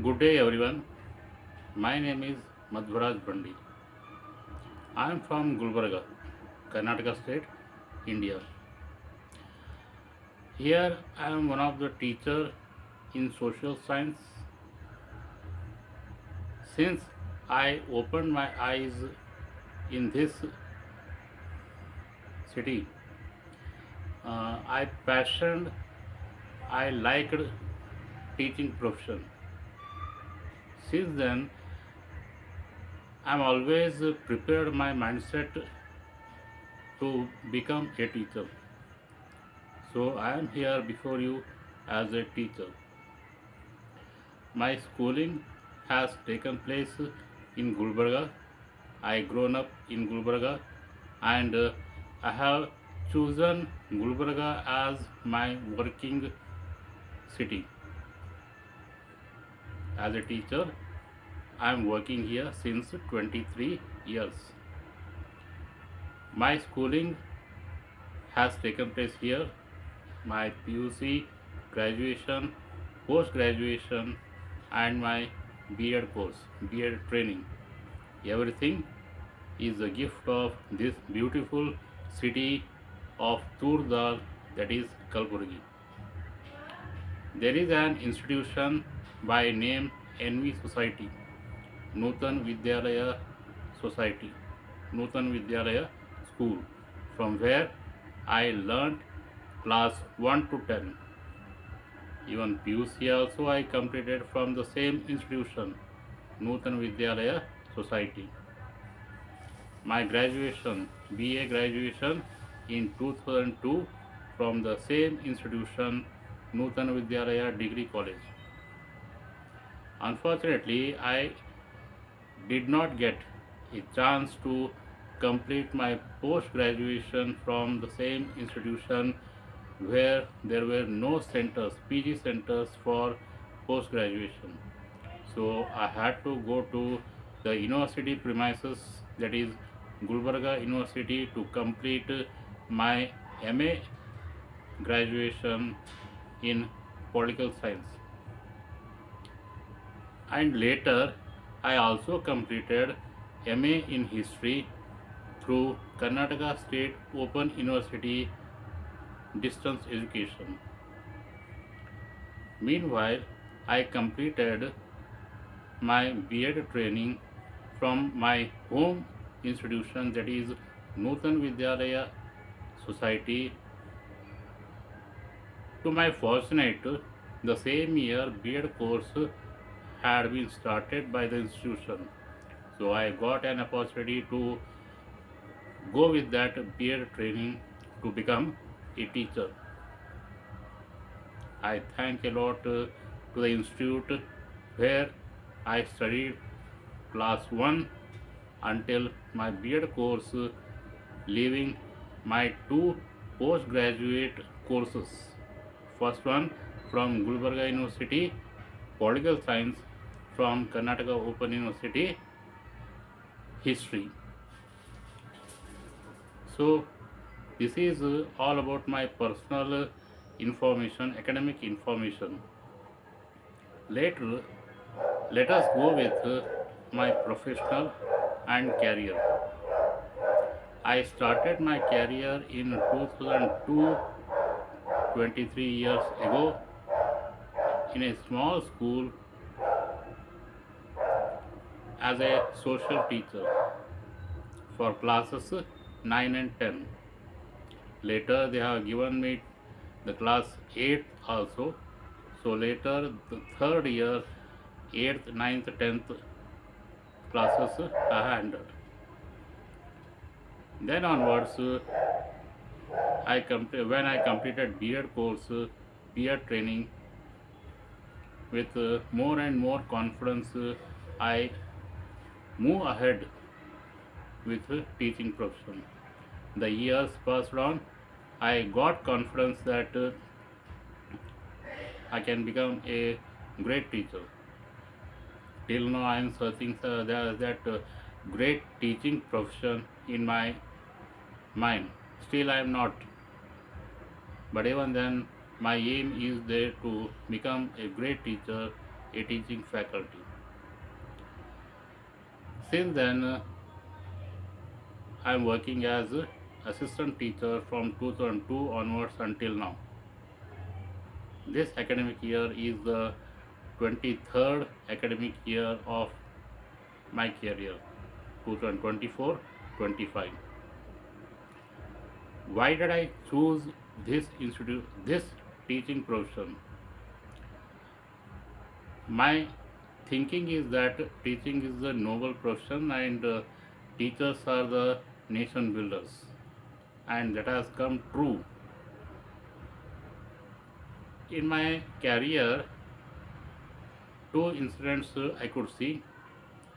Good day, everyone. My name is Madhuraj Bandi. I am from Gulbarga, Karnataka State, India. Here, I am one of the teacher in social science. Since I opened my eyes in this city, I passioned, I liked teaching profession. Since then, I am always prepared my mindset to become a teacher. So I am here before you as a teacher. My schooling has taken place in Gulbarga. I grown up in Gulbarga and I have chosen Gulbarga as my working city. As a teacher, I am working here since 23 years. My schooling has taken place here. My PUC, graduation, post graduation, and my B.Ed course, B.Ed training. Everything is a gift of this beautiful city of Turdal, that is Kalburgi. There is an institution by name NV Society, Nutan Vidyalaya Society, Nutan Vidyalaya School, from where I learnt class 1 to 10. Even PUC also I completed from the same institution, Nutan Vidyalaya Society. My graduation, BA graduation in 2002 from the same institution, Nutan Vidyalaya Degree College. Unfortunately, I did not get a chance to complete my post graduation from the same institution where there were no centers, PG centers for post graduation. So I had to go to the university premises, that is Gulbarga University, to complete my MA graduation in political science. And later I also completed MA in history through Karnataka State Open University distance education. Meanwhile, I completed my B.Ed training from my home institution, that is Nutan Vidyalaya Society. To my fortunate, the same year B.Ed course had been started by the institution. So I got an opportunity to go with that B.Ed training to become a teacher. I thank a lot to the institute where I studied class 1 until my B.Ed course, leaving my two postgraduate courses. First one from Gulbarga University, Political Science, from Karnataka Open University, History. So this is all about my personal information, academic information. Later, let us go with my professional and career. I started my career in 2002, 23 years ago, in a small school as a social teacher for classes 9 and 10. Later, they have given me the class 8 also. So later, the third year, 8th, ninth, 10th classes I handled. Then onwards, when I completed B.Ed course, B.Ed training, with more and more confidence, I move ahead with teaching profession. The years passed on. I got confidence that I can become a great teacher. Till now, I am searching for that great teaching profession in my mind. Still, I am not. But even then, my aim is there to become a great teacher a teaching faculty. Since then, I am working as a assistant teacher from 2002 onwards until now. This academic year is the 23rd academic year of my career, 2024-25. Why did I choose this teaching profession? My thinking is that teaching is a noble profession, and teachers are the nation builders, and that has come true. In my career, two incidents I could see.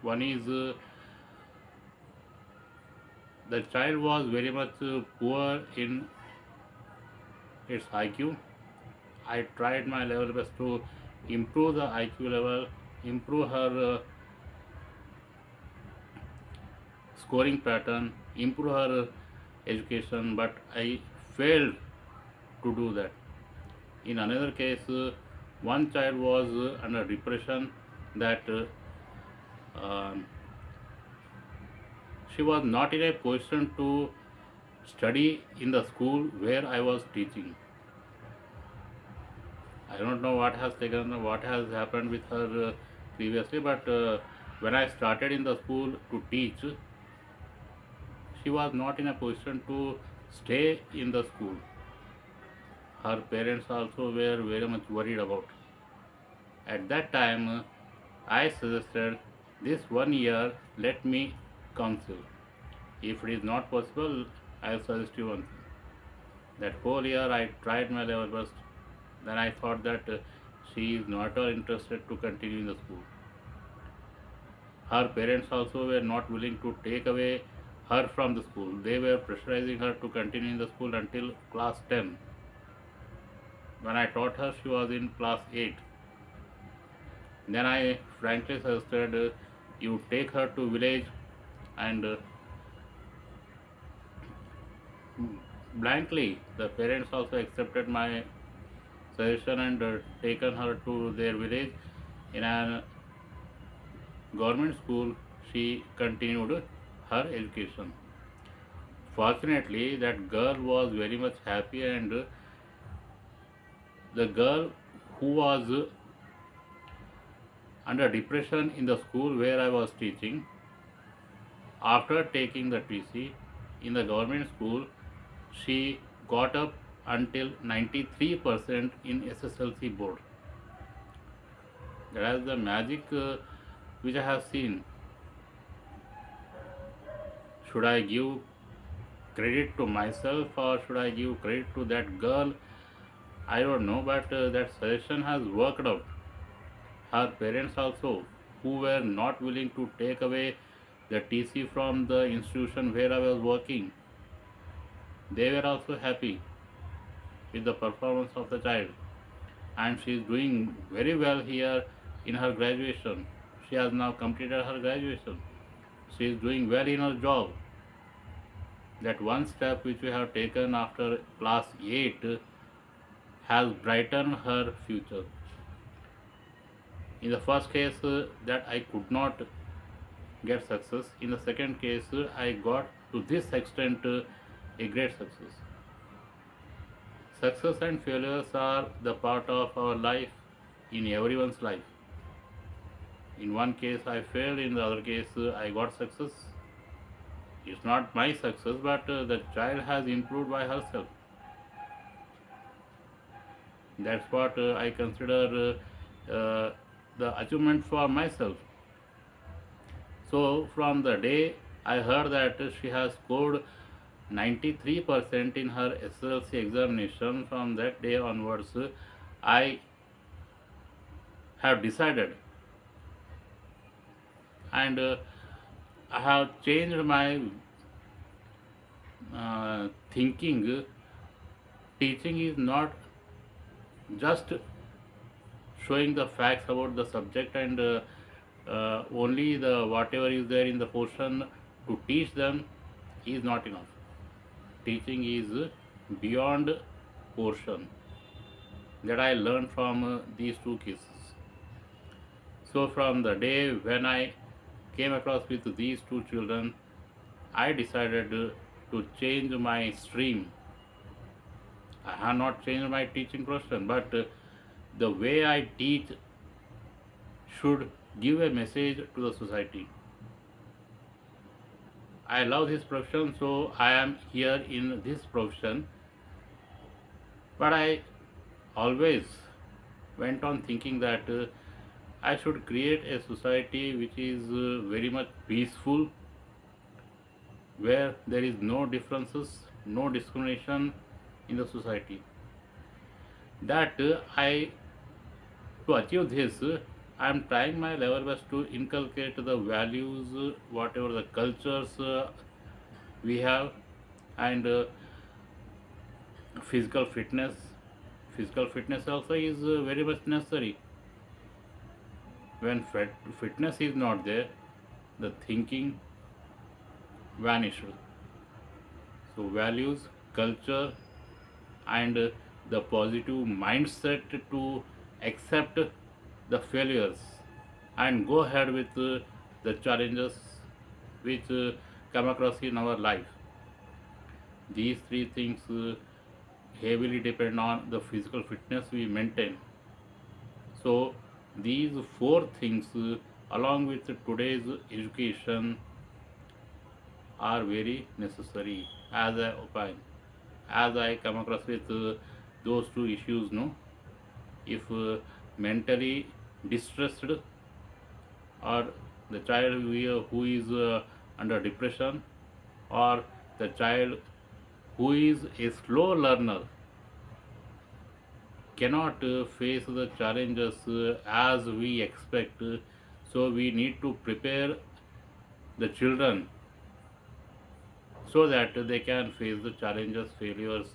One is the child was very much poor in its IQ. I tried my level best to improve the IQ level, improve her scoring pattern, improve her education, but I failed to do that. In another case, one child was under depression, that um, she was not in a position to study in the school where I was teaching. I don't know what has happened with her previously, but when I started in the school to teach, she was not in a position to stay in the school. Her parents also were very much worried about. At that time, I suggested this 1 year let me counsel. If it is not possible, I will suggest you one thing. That whole year I tried my level best. Then I thought that she is not at all interested to continue in the school. Her parents also were not willing to take away her from the school. They were pressurizing her to continue in the school until class 10. When I taught her, she was in class 8. Then I frankly suggested you take her to village, and blankly the parents also accepted my suggestion and taken her to their village. In a government school, she continued her education. Fortunately, that girl was very much happy, and the girl who was under depression in the school where I was teaching, after taking the TC in the government school, she got up until 93% in SSLC board. That is the magic which I have seen. Should I give credit to myself or should I give credit to that girl? I don't know, but that suggestion has worked out. Her parents also, who were not willing to take away the TC from the institution where I was working, they were also happy with the performance of the child. And she is doing very well here in her graduation. She has now completed her graduation. She is doing well in her job. That one step which we have taken after class 8 has brightened her future. In the first case, that I could not get success. In the second case, I got to this extent a great success. Success and failures are the part of our life, in everyone's life. In one case, I failed, in the other case, I got success. It's not my success, but the child has improved by herself. That's what I consider the achievement for myself. So, from the day I heard that she has scored 93% in her SLC examination, from that day onwards, I have decided, and I have changed my thinking. Teaching is not just showing the facts about the subject, and only the whatever is there in the portion to teach them is not enough. Teaching is beyond portion. That I learned from these two cases. So from the day when I came across with these two children, I decided to change my stream. I have not changed my teaching profession, but the way I teach should give a message to the society. I love this profession, so I am here in this profession. But I always went on thinking that I should create a society which is very much peaceful, where there is no differences, no discrimination in the society. That I To achieve this, I am trying my level best to inculcate the values, whatever the cultures we have, and physical fitness. Physical fitness also is very much necessary. When fitness is not there, the thinking vanished. So values, culture, and the positive mindset to accept the failures and go ahead with the challenges which come across in our life. These three things heavily depend on the physical fitness we maintain. So these four things, along with today's education, are very necessary as I opine. As I come across with those two issues, no, if mentally distressed, or the child who is under depression, or the child who is a slow learner cannot face the challenges as we expect. So we need to prepare the children so that they can face the challenges, failures.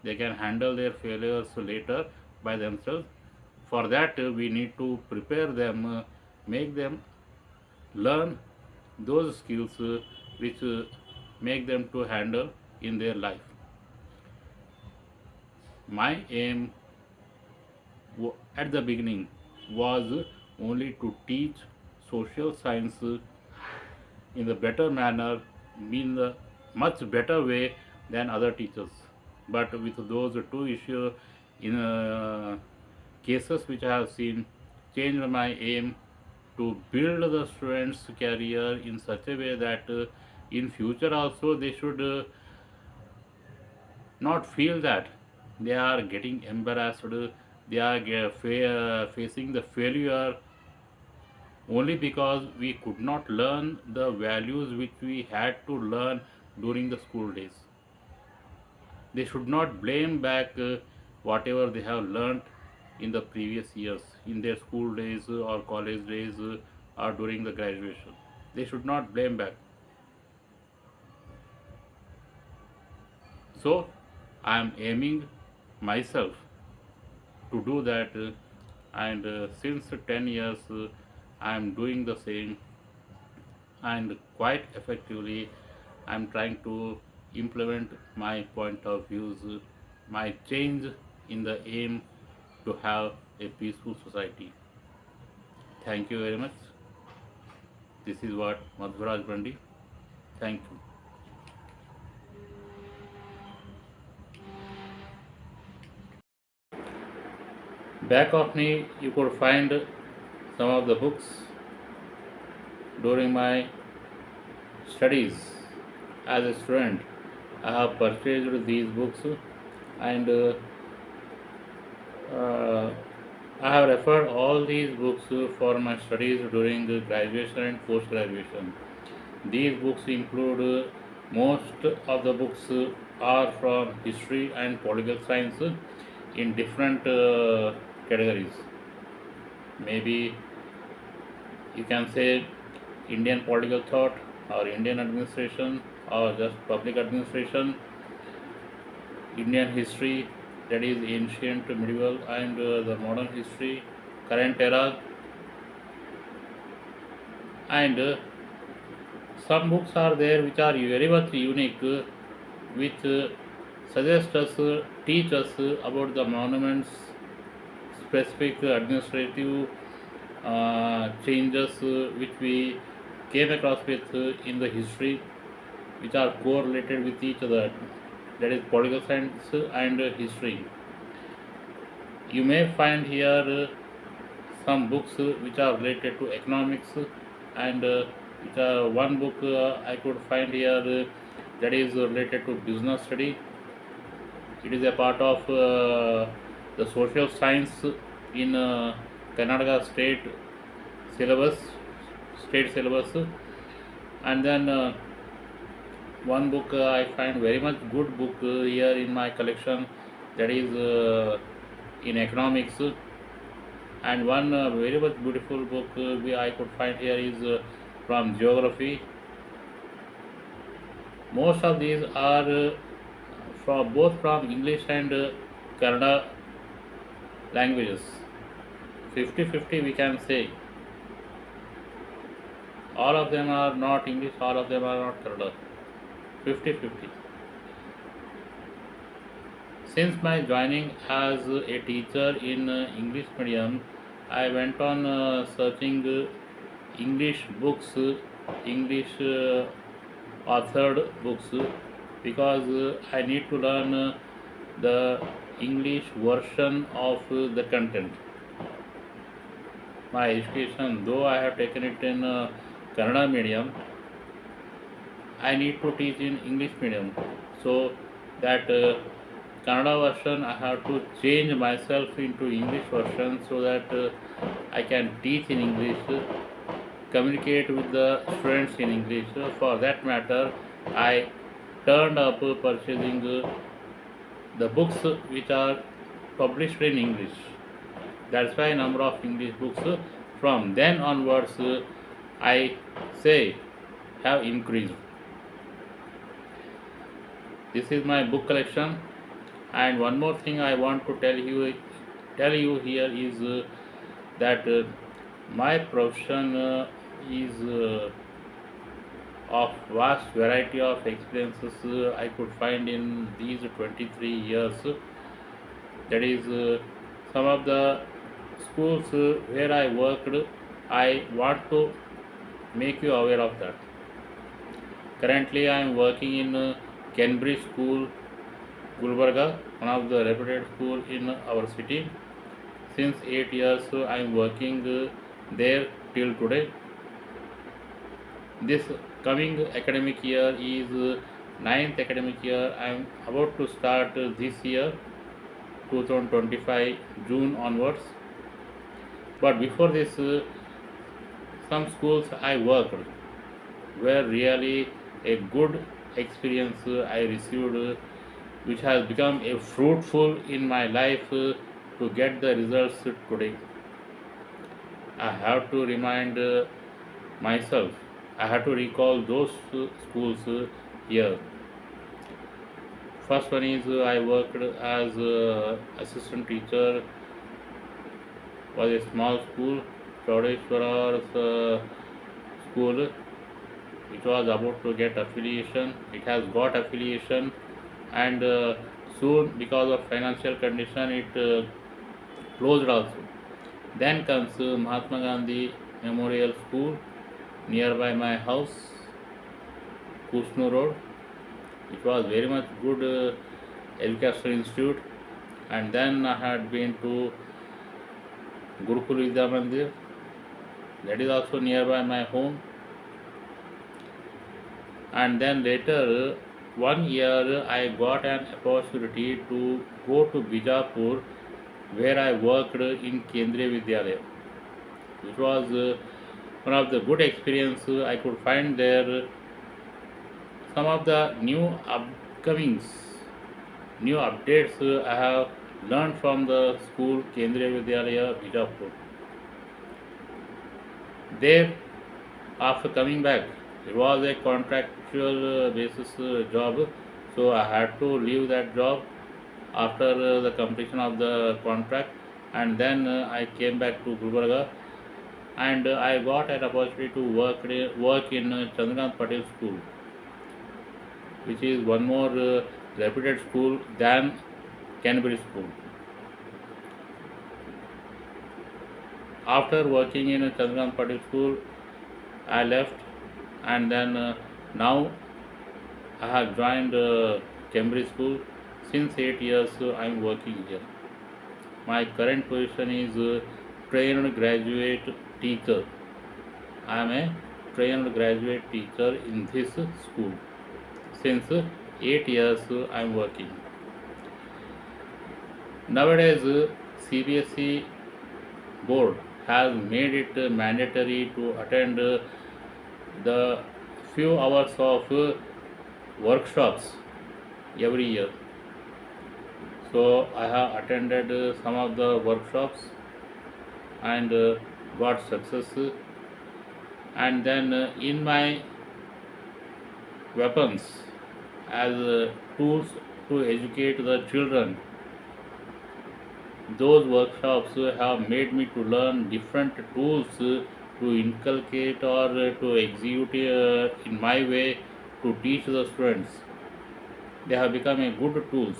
They can handle their failures later by themselves. For that, we need to prepare them, make them learn those skills which make them to handle in their life. My aim at the beginning was only to teach social science in the better manner, in the much better way than other teachers. But with those two issues in cases which I have seen, changed my aim to build the students' career in such a way that in future also they should not feel that they are getting embarrassed, they are facing the failure only because we could not learn the values which we had to learn during the school days. They should not blame back whatever they have learned in the previous years, in their school days or college days or during the graduation. They should not blame back. So, I am aiming myself to do that, and since 10 years I am doing the same, and quite effectively I am trying to implement my point of views, my change in the aim to have a peaceful society. Thank you very much. This is what Madhuraj Bandi. Thank you. Back of me, you could find some of the books during my studies as a student. I have purchased these books, and uh, I have referred all these books for my studies during graduation and post graduation. These books include most of the books are from history and political science in different categories. Maybe you can say Indian political thought, or Indian administration, or just public administration, Indian history, that is ancient, medieval, and the modern history, current era, and some books are there which are very much unique, which suggest us, teach us about the monuments, specific administrative changes which we came across with in the history, which are correlated with each other. That is political science and history. You may find here some books which are related to economics and which are one book I could find here that is related to business study. It is a part of the social science in Karnataka syllabus, state syllabus, and then one book I find very much good book here in my collection, that is in economics, and one very much beautiful book I could find here is from geography. Most of these are from both from English and Kannada languages. 50-50 we can say. All of them are not English, all of them are not Kannada. 50-50. Since my joining as a teacher in English medium, I went on searching English books, English authored books, because I need to learn the English version of the content. My education, though I have taken it in Kannada medium, I need to teach in English medium. So that Kannada version I have to change myself into English version so that I can teach in English, communicate with the students in English. For that matter, I turned up purchasing the books which are published in English. That's why number of English books from then onwards I say have increased. This is my book collection, and one more thing I want to tell you here is that my profession is of vast variety of experiences I could find in these 23 years. That is some of the schools where I worked. I want to make you aware of that. Currently, I am working in Cambridge School, Gulbarga, one of the reputed school in our city. Since 8 years, I am working there till today. This coming academic year is ninth academic year. I am about to start this year, 2025 June onwards. But before this, some schools I worked were really a good experience I received, which has become a fruitful in my life to get the results today. I have to remind myself. I have to recall those schools here. First one is I worked as assistant teacher, was a small school, Chaudeshwara's school, which was about to get affiliation. It has got affiliation, and soon, because of financial condition, it closed also. Then comes Mahatma Gandhi Memorial School nearby my house, Kusnu Road. It was very much good educational institute. And then I had been to Gurukul Vidya Mandir, that is also nearby my home. And then later, one year, I got an opportunity to go to Bijapur, where I worked in Kendriya Vidyalaya, which was one of the good experience I could find there. Some of the new upcomings, new updates I have learned from the school Kendriya Vidyalaya Bijapur. There, after coming back, it was a contractual basis job, so I had to leave that job after the completion of the contract, and then I came back to Gulbarga, and I got an opportunity to work in Chandrakant Patel School, which is one more reputed school than Cambridge School. After working in a Chandrakant Patil school, I left, and then now I have joined Cambridge School. Since 8 years, I am working here. My current position is trained graduate teacher. I am a trained graduate teacher in this school. Since 8 years, I am working. Nowadays, CBSE board has made it mandatory to attend the few hours of workshops every year. So I have attended some of the workshops and got success. And then in my weapons as tools to educate the children, those workshops have made me to learn different tools to inculcate or to execute in my way to teach the students. They have become a good tools.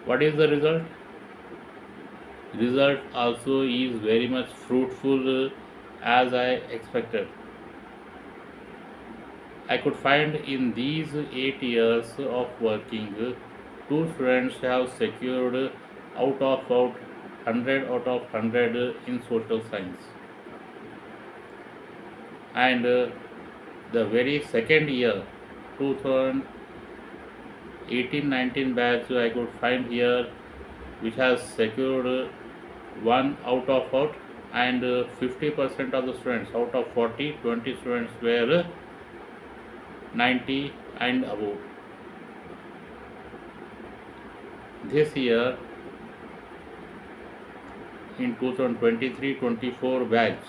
What is the result? Result also is very much fruitful as I expected. I could find in these 8 years of working, two students have secured out 100 out of 100 in social science. And the very second year, 2018-19 batch, I could find here which has secured one out, and 50% of the students out of 40, 20 students were 90 and above. This year in 2023-24 batch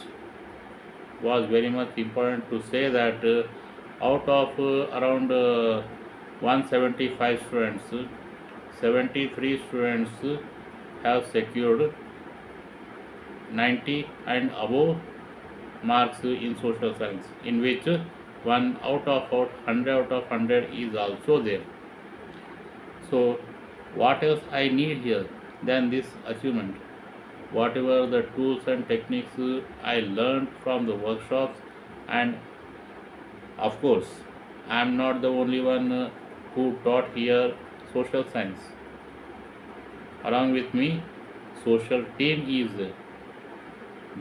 was very much important to say that out of around 175 students, 73 students have secured 90 and above marks in social science, in which one out of 100 out of 100 is also there. So what else I need here than this achievement? Whatever the tools and techniques I learned from the workshops, and of course I am not the only one who taught here social science. Along with me, social team is there.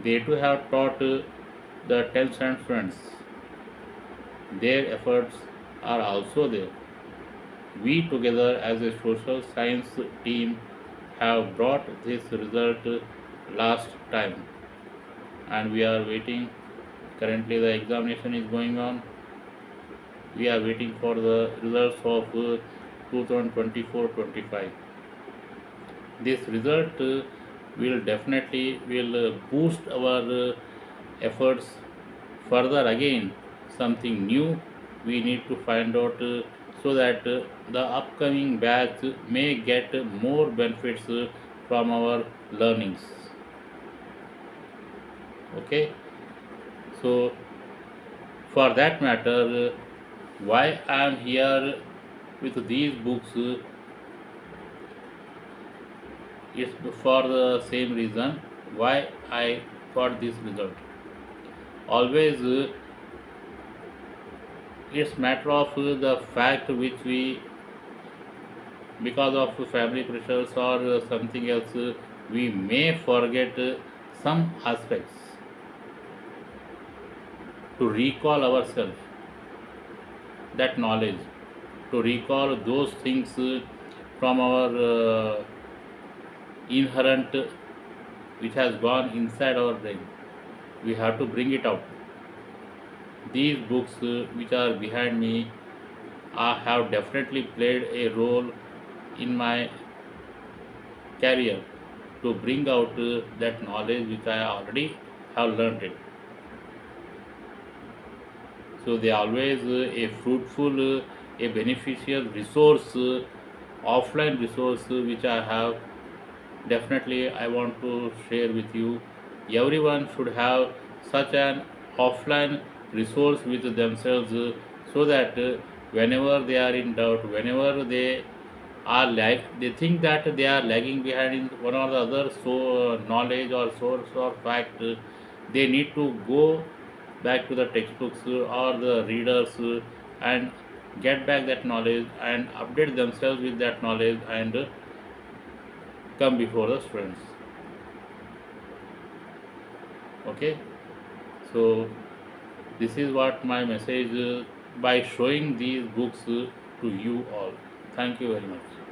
They too have taught the 10th standard students. Their efforts are also there. We together as a social science team have brought this result last time, and we are waiting. Currently the examination is going on. We are waiting for the results of 2024-25. This result will definitely will boost our efforts further. Again, something new we need to find out so that the upcoming batch may get more benefits from our learnings. Okay, so for that matter, why I am here with these books is for the same reason why I got this result. Always it's matter of the fact which we, because of family pressures or something else, we may forget some aspects to recall ourselves that knowledge, to recall those things from our inherent which has gone inside our brain. We have to bring it out. These books which are behind me have definitely played a role in my career to bring out that knowledge which I already have learned it. So they are always a fruitful, a beneficial resource, offline resource which I have. Definitely I want to share with you. Everyone should have such an offline resource with themselves so that whenever they are in doubt, whenever they are they think that they are lagging behind in one or the other knowledge or source or fact. They need to go back to the textbooks or the readers and get back that knowledge and update themselves with that knowledge and come before the students. Okay, so this is what my message by showing these books to you all. Thank you very much.